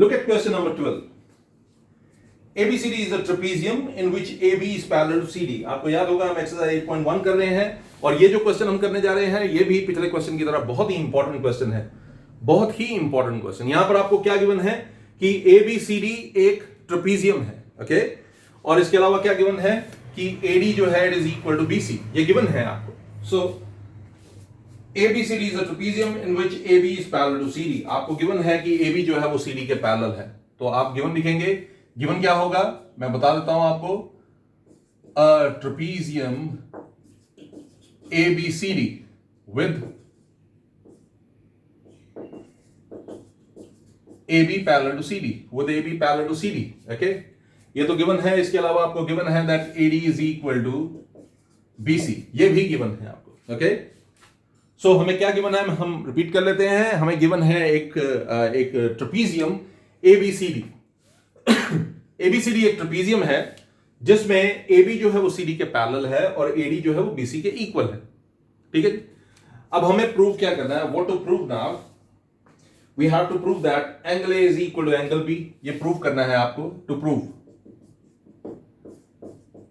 Look at question number 12. ABCD is a trapezium in which AB is parallel to CD. आपको याद होगा हम exercise 8.1 कर रहे हैं और ये जो क्वेश्चन हम करने जा रहे हैं ये भी पिछले क्वेश्चन की तरह बहुत ही इंपॉर्टेंट क्वेश्चन है, बहुत ही इंपॉर्टेंट क्वेश्चन। यहां पर आपको क्या गिवन है कि ABCD एक ट्रेपेजियम है, ओके, और इसके अलावा क्या गिवन है कि AD जो है it is equal to BC, ये गिवन है आपको। So ABCD is a trapezium in which AB is parallel to CD. आपको गिवन है कि AB जो है वो CD के पैरेलल है, तो आप गिवन लिखेंगे। गिवन क्या होगा मैं बता देता हूं आपको, a trapezium ABCD with AB parallel to CD, with AB parallel to CD, okay? ये तो गिवन है। इसके अलावा आपको गिवन है that AD is equal to BC, ये भी गिवन है आपको, ओके? सो हमें क्या गिवन है हम रिपीट कर लेते हैं। हमें गिवन है एक ट्रेपेजियम ABCD। ABCD एक ट्रेपेजियम है जिसमें AB जो है वो CD के पैरेलल है और AD जो है वो BC के इक्वल है, ठीक है। अब हमें प्रूव क्या करना है, what to prove now, we have to prove that angle A is equal to angle B। ये प्रूव करना है आपको, to prove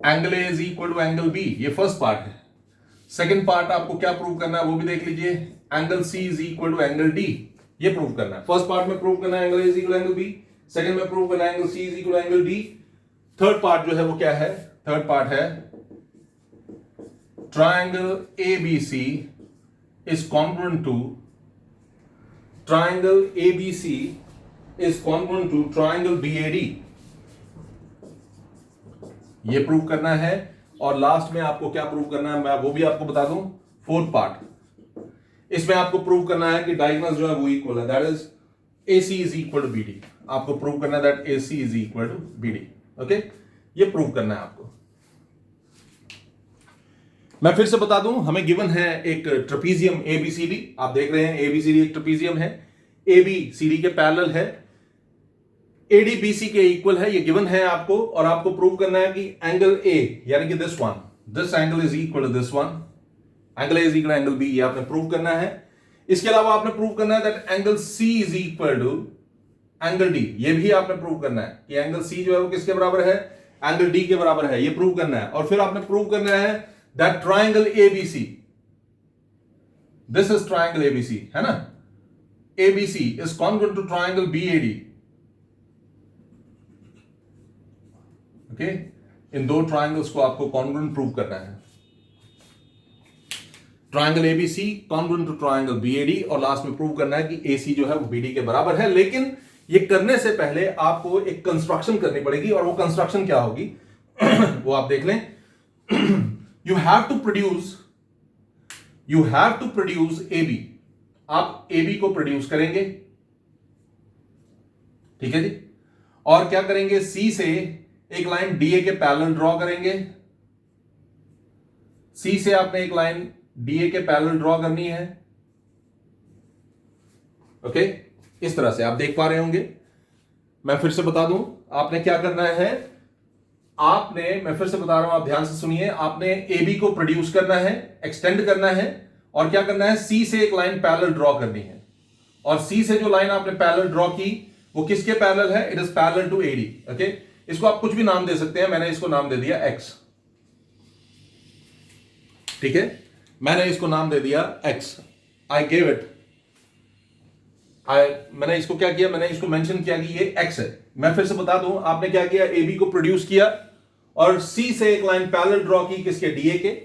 angle A is equal to angle B, ये फर्स्ट पार्ट है। सेकेंड पार्ट आपको क्या प्रूव करना है वो भी देख लीजिए, angle C is equal to angle D, ये प्रूव करना है। फर्स्ट पार्ट में प्रूव करना है angle A is equal to angle B, second में प्रूव करना है angle C is equal to angle D। Third part जो है वो क्या है, थर्ड पार्ट है triangle ABC is congruent to triangle ABC is congruent to triangle BAD, ये प्रूव करना है। और लास्ट में आपको क्या प्रूव करना है मैं वो भी आपको बता दूं, फोर्थ पार्ट, इसमें आपको प्रूव करना है कि डायगोनल्स जो है वो इक्वल है, that is AC is equal to BD। आपको प्रूव करना है that AC is equal to BD, okay, ये प्रूव करना है आपको। मैं फिर से बता दूं, हमें गिवन है एक ट्रेपेजियम ABCD, आप देख रहे हैं ABCD एक ट्रेपेजियम है, AB CD के पैरेलल है, AD BC के इक्वल है, ये गिवन है आपको। और आपको प्रूव करना है कि एंगल A यानी कि this one, this angle is equal to this one, angle A is equal to angle B, ये आपने प्रूव करना है। इसके अलावा आपने प्रूव करना है that angle C is equal to angle D, ये भी आपने प्रूव करना है कि एंगल C जो है वो किसके बराबर है, एंगल D के बराबर है, ये प्रूव करना है। और फिर आपने प्रूव करना है that triangle ABC, this is triangle ABC, है ना, ABC is congruent to triangle BAD, okay. इन दो ट्रायंगल्स को आपको कॉन्ग्रुएंट प्रूव करना है, triangle ABC congruent to triangle BAD, और लास्ट में प्रूव करना है कि AC जो है वो BD के बराबर है। लेकिन ये करने से पहले आपको एक कंस्ट्रक्शन करनी पड़ेगी, और वो कंस्ट्रक्शन क्या होगी वो आप देख लें। You have to produce AB, आप AB को प्रोड्यूस करेंगे, ठीक है जी। और क्या करेंगे, C से एक लाइन DA के पैरेलल ड्रॉ करेंगे, C से आपने एक लाइन DA के पैरेलल ड्रॉ करनी है, ओके। इस तरह से आप देख पा रहे होंगे। मैं फिर से बता दूं आपने क्या करना है, आपने, मैं फिर से बता रहा हूं, आप ध्यान से सुनिए, आपने AB को प्रोड्यूस करना है, एक्सटेंड करना है, और क्या करना है, C से एक लाइन पैरेलल ड्रॉ करनी है। और C से जो लाइन आपने पैरेलल ड्रॉ की वो किसके पैरेलल है, it is parallel to AD, okay. इसको आप कुछ भी नाम दे सकते हैं, मैंने इसको नाम दे दिया X, ठीक है, मैंने इसको नाम दे दिया X, आई गेव इट, मैंने इसको क्या किया, मैंने इसको मेंशन किया कि ये X है। मैं फिर से बता दूं, आपने क्या किया, AB को प्रोड्यूस किया और C से एक लाइन पैरेलल ड्रॉ की किसके, DA के,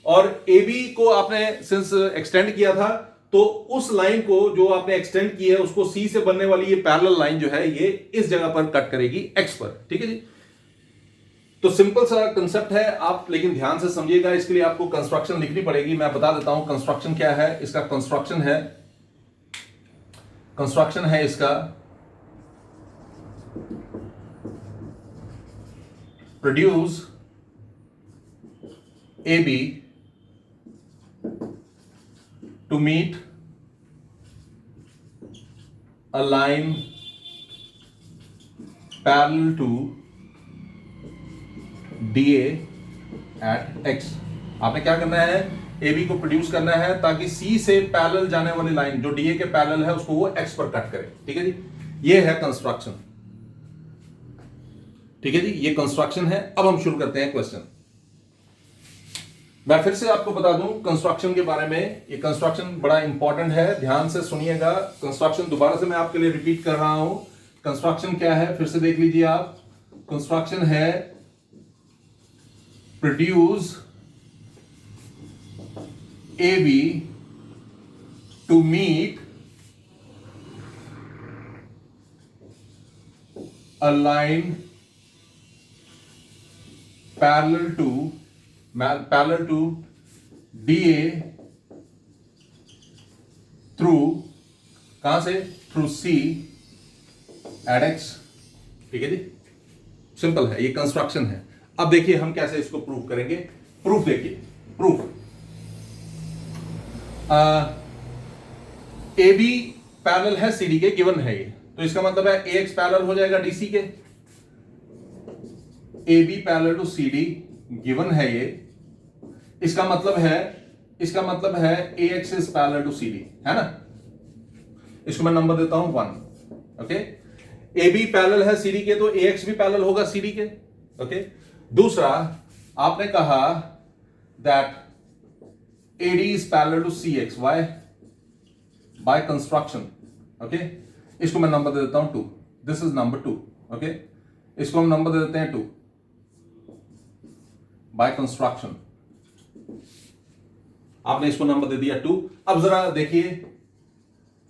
और AB को आपने सिंस एक्सटेंड किया था तो उस लाइन को जो आपने एक्सटेंड की है उसको C से बनने वाली ये पैरेलल लाइन जो है ये इस जगह पर कट करेगी X पर, ठीक है जी। तो सिंपल सा कंसेप्ट है, आप लेकिन ध्यान से समझिएगा, इसके लिए आपको कंस्ट्रक्शन लिखनी पड़ेगी। मैं बता देता हूं कंस्ट्रक्शन क्या है, इसका कंस्ट्रक्शन है इसका produce AB to meet a line parallel to DA at X। आपने क्या करना है, AB को प्रोड्यूस करना है ताकि C से पैरेलल जाने वाली लाइन जो DA के पैरेलल है उसको वो X पर कट करे, ठीक है जी। ये है कंस्ट्रक्शन। ठीक है जी, ये कंस्ट्रक्शन है। अब हम शुरू करते हैं क्वेश्चन। मैं फिर से आपको बता दूं कंस्ट्रक्शन के बारे में। ये कंस्ट्रक्शन बड़ा इंपॉर्टेंट है, ध्यान से सुनिएगा। कंस्ट्रक्शन दोबारा से मैं आपके लिए रिपीट कर रहा हूं। कंस्ट्रक्शन क्या है फिर से देख लीजिए आप। कंस्ट्रक्शन है produce A B to meet a line parallel to DA through कहां से, थ्रू C at X। ठीक है जी, सिंपल है, ये कंस्ट्रक्शन है। अब देखिए हम कैसे इसको प्रूव करेंगे। प्रूफ देखिए, प्रूफ ए बी पैरेलल है CD के, गिवन है ये, तो इसका मतलब है AX पैरेलल हो जाएगा DC के। AB parallel to CD given है ये, इसका मतलब है AX is parallel to CD, है ना। इसको मैं नंबर देता हूं 1। ओके, AB पैरेलल है CD के तो AX भी पैरेलल होगा CD के। ओके, दूसरा आपने कहा that AD is parallel to CX, why, by construction. Okay, इसको मैं नंबर दे देता हूं 2। This is number 2। ओके, इसको हम नंबर दे देते हैं 2 बाय कंस्ट्रक्शन। आपने इसको नंबर दे दिया 2। अब जरा देखिए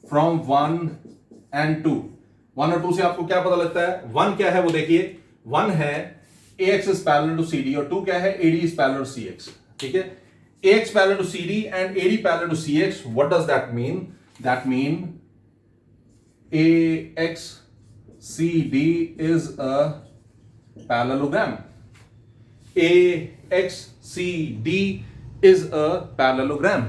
फ्रॉम 1 एंड 2, 1 और 2 से आपको क्या पता लगता है। 1 क्या है वो देखिए, 1 है AX is parallel to CD और 2 क्या है, AD is parallel to CX। ठीक है, AX parallel to CD and AD parallel to CX, what does that mean? That mean AXCD is a parallelogram. AXCD is a parallelogram.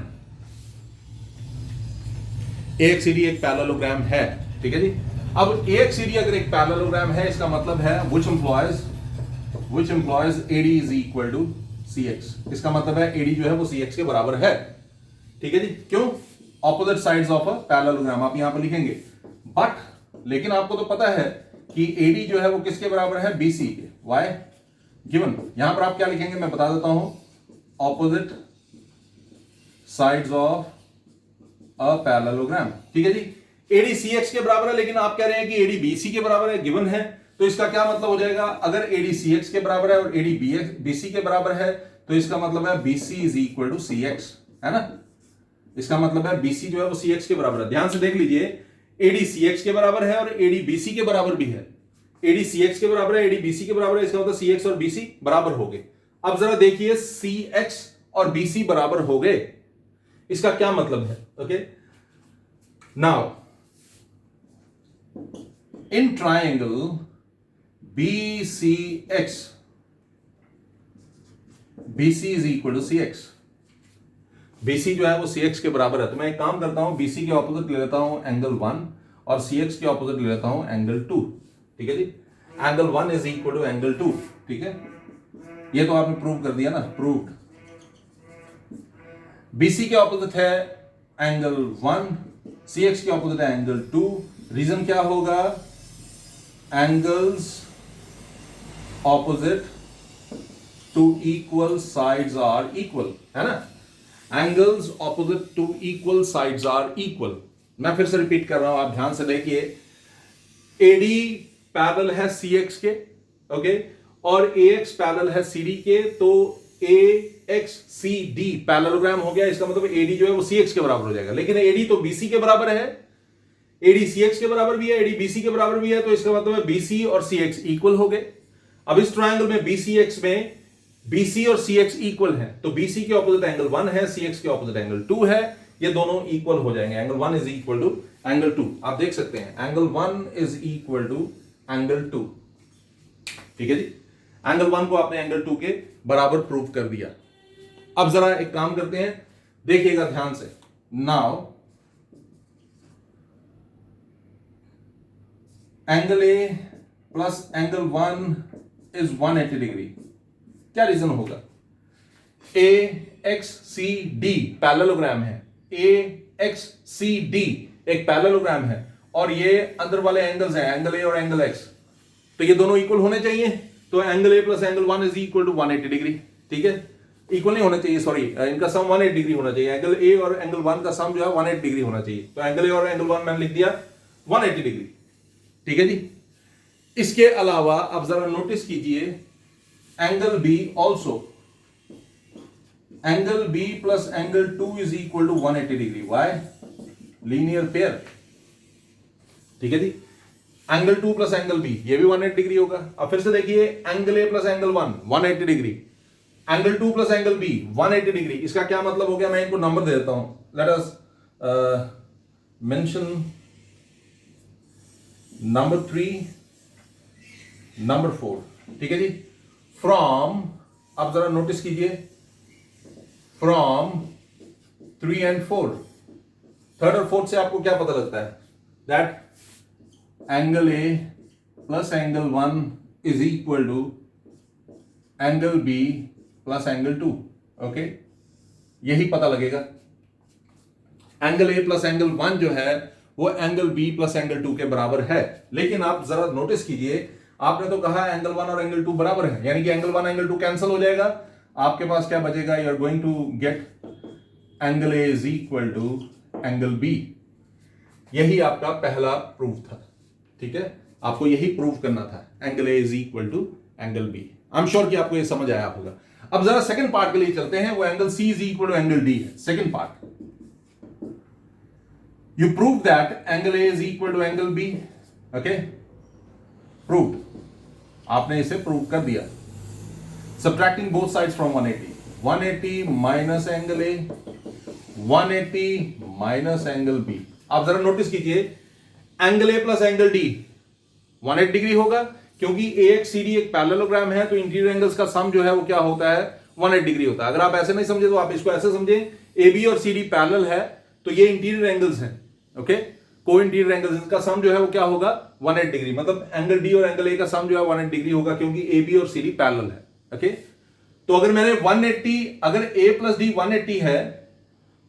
AXCD एक parallelogram है। ठीक है जी, अब AXCD अगर एक parallelogram है, इसका मतलब है which implies AD is equal to CX। इसका मतलब है AD जो है वो CX के बराबर है। ठीक है जी, क्यों? Opposite sides of a parallelogram आप यहां पर लिखेंगे। बट लेकिन आपको तो पता है कि AD जो है वो किसके बराबर है, BC के। वाई गिवन, यहां पर आप क्या लिखेंगे मैं बता देता हूं, opposite sides of a parallelogram. ठीक है जी, AD CX के बराबर है, लेकिन आप कह रहे हैं कि AD BC के बराबर है, गिवन है। तो इसका क्या मतलब हो जाएगा, अगर AD CX के बराबर है और AD BC के बराबर है तो इसका मतलब है BC is equal to CX, है ना। इसका मतलब है BC जो है वो CX के बराबर है। ध्यान से देख लीजिए, AD CX के बराबर है और AD BC के बराबर भी है। AD CX के बराबर है, AD BC के बराबर है, इसका मतलब CX और BC बराबर हो गए। अब जरा देखिए CX और BC बराबर हो गए, इसका क्या मतलब है। Okay, now in triangle BCX, BC is equal to CX। BC जो है वो CX के बराबर है, तो मैं एक काम करता हूं, BC के ऑपोजिट ले लेता हूं एंगल 1 और CX के ऑपोजिट ले लेता हूं एंगल 2। ठीक है जी, angle 1 is equal to angle 2। ठीक है, ये तो आपने प्रूव कर दिया ना, प्रूव्ड। BC के ऑपोजिट है एंगल 1, CX के ऑपोजिट है एंगल 2। रीजन क्या होगा, angles opposite to equal sides are equal, है ना। Angles opposite to equal sides are equal. मैं फिर से रिपीट कर रहा हूं, आप ध्यान से देखिए। AD पैरेलल है CX के, ओके, और AX पैरेलल है CD के, तो AXCD पैरेललोग्राम हो गया। इसका मतलब AD जो है वो CX के बराबर हो जाएगा, लेकिन AD तो BC के बराबर है, AD CX के बराबर भी है, AD BC के बराबर भी है, तो इसका मतलब है BC और CX इक्वल हो गए। अब इस ट्रायंगल में BCX में BC और CX इक्वल है, तो BC के ऑपोजिट एंगल 1 है, CX के ऑपोजिट एंगल 2 है, ये दोनों इक्वल हो जाएंगे। Angle 1 is equal to angle 2, आप देख सकते हैं angle 1 is equal to angle 2। ठीक है जी, एंगल 1 को आपने एंगल 2 के बराबर प्रूव कर दिया। अब जरा एक काम करते हैं, देखिएगा ध्यान से। Now angle A plus angle 1 is 180 degree. क्या रीजन होगा, AXCD पैरेललोग्राम है, AXCD एक पैरेललोग्राम है और ये अंदर वाले एंगल्स हैं, एंगल ए और एंगल एक्स, तो ये दोनों इक्वल होने चाहिए। तो angle A plus angle 1 is equal to 180 degree. ठीक है, इक्वल नहीं होना चाहिए, सॉरी, इनका सम 180 डिग्री होना चाहिए। एंगल ए और एंगल 1 का सम जो है 180 डिग्री होना चाहिए। तो एंगल ए और एंगल 1 मैंने लिख दिया 180 डिग्री। ठीक है जी। इसके अलावा अब जरा नोटिस कीजिए, angle B also, angle B plus angle 2 is equal to 180 degree. Why? Linear pair. ठीक है जी। एंगल 2 प्लस एंगल बी, ये भी 180 डिग्री होगा। अब फिर से देखिए, angle A plus angle 1 180 degree, angle 2 plus angle B 180 degree. इसका क्या मतलब हो गया? मैं इनको नंबर दे देता हूं। Let us mention number 3, number 4। ठीक है जी। फ्रॉम, अब जरा नोटिस कीजिए, फ्रॉम 3 and 4, थर्ड और फोर्थ से आपको क्या पता लगता है? That angle A plus angle 1 is equal to angle B plus angle 2। Okay, यही पता लगेगा। एंगल ए प्लस एंगल 1 जो है वो एंगल बी प्लस एंगल 2 के बराबर है। लेकिन आप जरा नोटिस कीजिए, आपने तो कहा एंगल 1 और एंगल 2 बराबर है, यानी कि एंगल 1 एंगल 2 कैंसिल हो जाएगा। आपके पास क्या बचेगा? You are going to get angle A is equal to angle B. यही आपका पहला प्रूफ था। ठीक है, आपको यही प्रूव करना था, angle A is equal to angle B. I am sure कि आपको ये समझ आया होगा। अब जरा सेकंड पार्ट के लिए चलते हैं, वो angle C is equal to angle D है। Second part, you prove that angle A is equal to angle B. Okay, prove, आपने इसे प्रूव कर दिया। Subtracting both sides from 180, 180 minus angle A, 180 minus angle B. आप जरा notice कीजिए, angle A plus angle D 180 degree होगा, क्योंकि AX CD एक पैरेललोग्राम है, तो इंटीरियर एंगल्स का सम जो है वो क्या होता है? 180 डिग्री होता है। अगर आप ऐसे नहीं समझे तो आप इसको ऐसे समझे, AB और CD पैरेलल है, तो ये इंटीरियर एंगल्स हैं। ओके, को इंटीरियर एंगल्स, इनका सम जो है वो क्या होगा? 180 डिग्री। मतलब एंगल डी और एंगल ए का सम जो है 180 डिग्री होगा, क्योंकि AB और CD पैरेलल है। ओके, तो अगर मैंने 180, अगर A प्लस डी 180 है,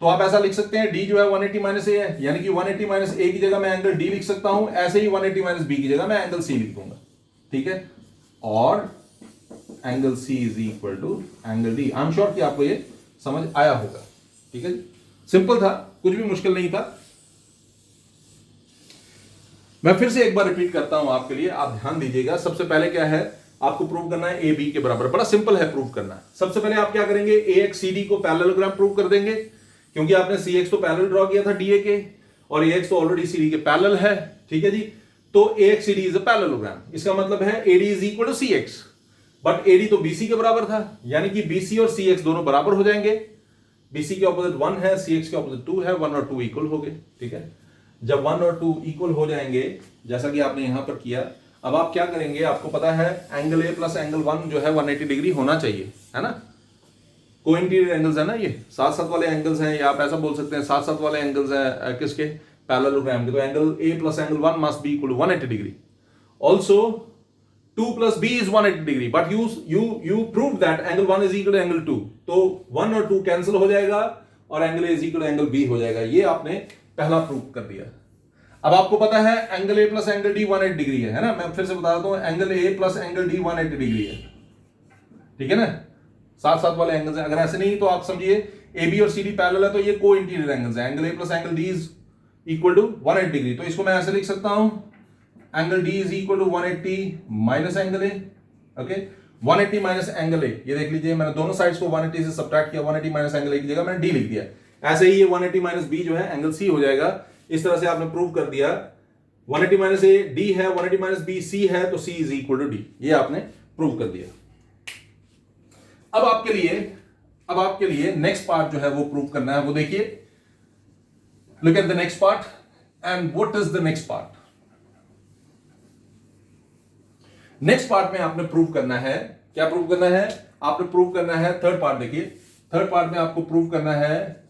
तो आप ऐसा लिख सकते हैं, डी जो है 180 माइनस ए है, यानी कि 180 माइनस ए की जगह मैं एंगल डी लिख सकता हूं। ऐसे ही 180 माइनस बी की जगह मैं एंगल सी लिख दूंगा। ठीक है, और angle C is equal to angle D. I am sure कि आपको ये समझ आया होगा। ठीक है, सिंपल था, कुछ भी मुश्किल नहीं था। मैं फिर से एक बार रिपीट करता हूं आपके लिए, आप ध्यान दीजिएगा। सबसे पहले क्या है, आपको प्रूव करना है ए बी के बराबर। बड़ा सिंपल है प्रूव करना। सबसे पहले आप क्या करेंगे? AX CD को पैरेललोग्राम प्रूव कर देंगे, क्योंकि आपने CX तो पैरेलल ड्रॉ किया था DA के, और AX तो ऑलरेडी CD के पैरेलल है। ठीक है जी, तो AX CD इज अ पैरेललोग्राम। इसका मतलब है AD is equal to CX, but AD तो BC के बराबर था, यानी कि BC और CX दोनों बराबर हो जाएंगे। BC के ऑपोजिट 1 है, CX के ऑपोजिट 2 है, 1 और 2 इक्वल हो गए। ठीक है, जब 1 और 2 इक्वल हो जाएंगे, जैसा कि आपने यहां पर किया, अब आप क्या करेंगे? आपको पता है एंगल ए प्लस एंगल 1 जो है 180 डिग्री होना चाहिए, है ना? को इंटीरियर एंगल्स है ना, ये साथ साथ वाले एंगल्स हैं, या आप ऐसा बोल सकते हैं साथ साथ वाले एंगल्स हैं किसके? पैरेललोग्राम के। तो angle A plus angle 1 must be equal to 180 degree. Also 2 plus B is 180 degree, but you prove that angle 1 is equal to angle 2। तो 1 और 2 कैंसिल हो जाएगा और angle A is equal to angle B हो जाएगा। ये आपने पहला प्रूव कर दिया। अब आपको पता है angle A plus angle D 180 degree है ना? मैं फिर से बता देता हूं, angle A plus angle D 180 degree है। ठीक है ना, साथ साथ वाले एंगल्स हैं। अगर ऐसे नहीं तो आप समझिए AB और CD पैरेलल है, तो ये को इंटीरियर एंगल्स हैं। Angle A plus angle D is equal to 180 degree. तो इसको मैं ऐसे लिख सकता हूं, angle D is equal to 180 minus angle A. Okay, 180 minus angle A, ये देख लीजिए, मैंने दोनों साइड्स को 180 से सब्ट्रैक्ट किया। 180 माइनस एंगल ए की जगह मैंने डी लिख दिया। ऐसे ही ये 180 माइनस बी जो है एंगल सी हो जाएगा। इस तरह से आपने प्रूव कर दिया। 180 माइनस ए डी है, 180 माइनस बी सी है, तो सी इज इक्वल टू डी। ये आपने प्रूव कर दिया। अब आपके लिए नेक्स्ट पार्ट जो है वो प्रूव करना है। वो देखिए, look at the next part. And what is the next part? Next part में आपने प्रूव करना है, क्या प्रूव करना है? आपने प्रूव करना है थर्ड पार्ट। देखिए, थर्ड पार्ट में आपको प्रूव करना है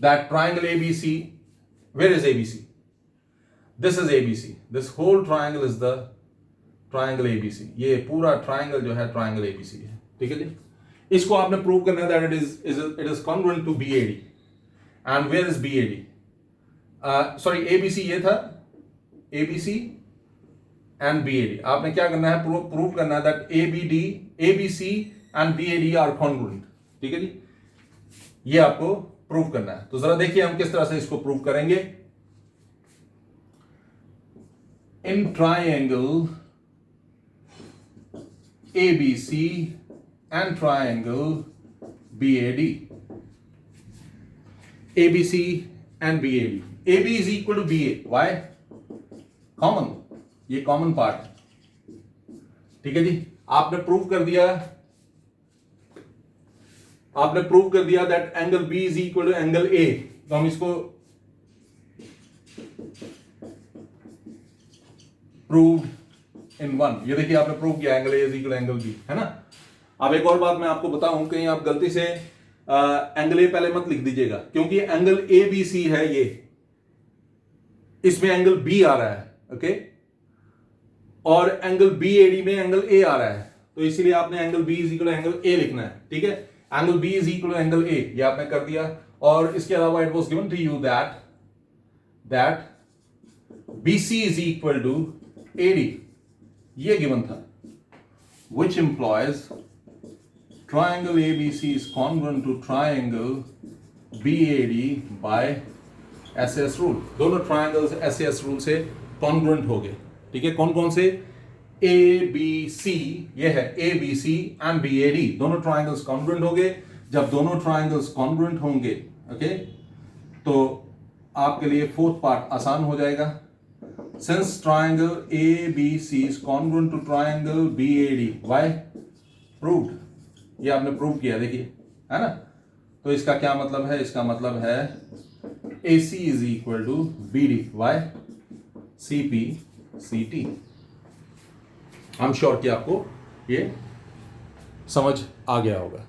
that triangle ABC, where is ABC? This is ABC, this whole triangle is the triangle ABC। ये पूरा ट्राइंगल जो है ट्राइंगल ABC है। ठीक है जी, इसको आपने प्रूव करना है that it is congruent to BAD। And where is BAD? Sorry ABC ये था, एबीसी एंड बीएडी। आपने क्या करना है, प्रूव करना है that ABC and BAD are congruent. ठीक है जी, ये आपको प्रूव करना है। तो जरा देखिए हम किस तरह से इसको प्रूव करेंगे। In triangle ABC and triangle BOD, ABC and BAD. AB is equal to BA. Why? Common. ये कॉमन पार्ट है। ठीक है जी, आपने प्रूव कर दिया that angle B is equal to angle A। तो हम इसको प्रूव्ड इन वन। ये देखिए आपने प्रूव किया angle A is equal to angle B, है ना। अब एक और बात मैं आपको बताऊं, कहीं आप गलती से एंगल ए पहले मत लिख दीजिएगा, क्योंकि एंगल ए बी सी है ये, इसमें एंगल बी आ रहा है, ओके, और एंगल बी एडी में एंगल ए आ रहा है, तो इसीलिए आपने angle B is equal angle A लिखना है। ठीक है, angle B is equal angle A, ये आपने कर दिया। और इसके अलावा it was given to you that BC is equal to AD, ये गिवन था, which implies triangle ABC is congruent to triangle BAD by SAS rule। दोनों ट्राइंगल्स SAS रूल से कॉन्ग्रुएंट हो गए। ठीक है, कौन कौन से? ABC, ये है ABC एंड BAD, दोनों ट्राइंगल्स कॉन्ग्रुएंट हो गए। जब दोनों ट्राइंगल्स कॉन्ग्रुएंट होंगे, ओके, तो आपके लिए फोर्थ पार्ट आसान हो जाएगा। Since triangle ABC is congruent to triangle BAD, why? Proved। ये आपने प्रूव किया, देखिए, है ना। तो इसका क्या मतलब है? इसका मतलब है AC is equal to BD, why? CP CT। I'm sure कि आपको ये समझ आ गया होगा।